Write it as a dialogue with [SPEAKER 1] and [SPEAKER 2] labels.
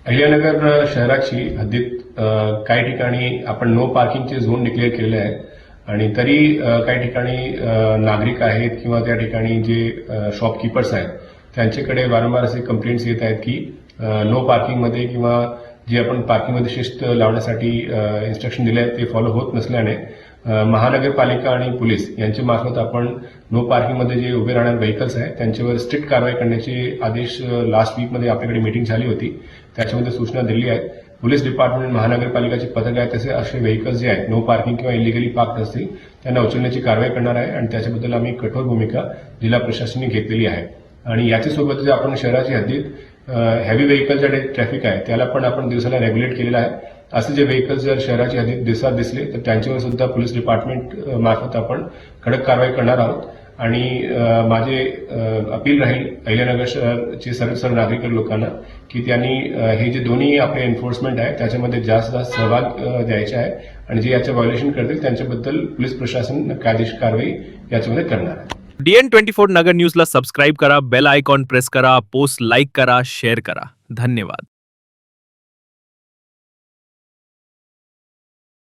[SPEAKER 1] अहिल्यानगर शहराची हद्दीत काही ठिकाणी आपण नो पार्किंगचे झोन डिक्लेअर केलेले आहेत आणि तरी काही ठिकाणी नागरिक आहेत किंवा त्या ठिकाणी जे शॉपकीपर्स आहेत त्यांच्याकडे वारंवार असे कंप्लेंट्स येत आहेत की नो पार्किंगमध्ये किंवा जे आपण पार्किंगमध्ये शिस्त लावण्यासाठी इन्स्ट्रक्शन दिले आहेत ते फॉलो होत नसल्याने महानगरपालिका आणि पोलीस यांच्या मार्फत आपण नो पार्किंगमध्ये जे उभे राहणारे व्हेकल्स आहेत त्यांच्यावर स्ट्रिक्ट कारवाई करण्याचे आदेश लास्ट वीकमध्ये आपल्याकडे मीटिंग झाली होती. त्याच्यामध्ये सूचना दिली आहेत. पोलीस डिपार्टमेंट महानगरपालिकाचे पथक आहे तसे असे व्हेकल्स जे आहेत नो पार्किंग किंवा इलिगली पार्क असतील त्यांना उचलण्याची कारवाई करणार आहे आणि त्याच्याबद्दल आम्ही कठोर भूमिका जिल्हा प्रशासनाने घेतलेली आहे. आणि याच्यासोबत जे आपण शहराच्या हद्दीत हेवी व्हेकल जे ट्रॅफिक आहे त्याला पण आपण दिवसाला रेग्युलेट केलेलं आहे. असे जे व्हेकल्स जर शहराच्या हद्दीत दिवसात दिसले तर त्यांच्यावर सुद्धा पोलीस डिपार्टमेंट मार्फत आपण कडक कारवाई करणार आहोत. आणि माझे अपील राहील अहिल्यानगर शहराचे सर्व नागरिक लोकांना की त्यांनी हे जे दोन्ही आपले एन्फोर्समेंट आहे त्याच्यामध्ये जास्त सहभाग द्यायचे आहे आणि जे याचं व्हायोलेशन करतील त्यांच्याबद्दल पोलीस प्रशासन कायदेशीर कारवाई याच्यामध्ये करणार आहे.
[SPEAKER 2] DN24 नगर न्यूजला सबस्क्राईब करा, बेल आयकॉन प्रेस करा, पोस्ट लाईक करा, शेअर करा. धन्यवाद.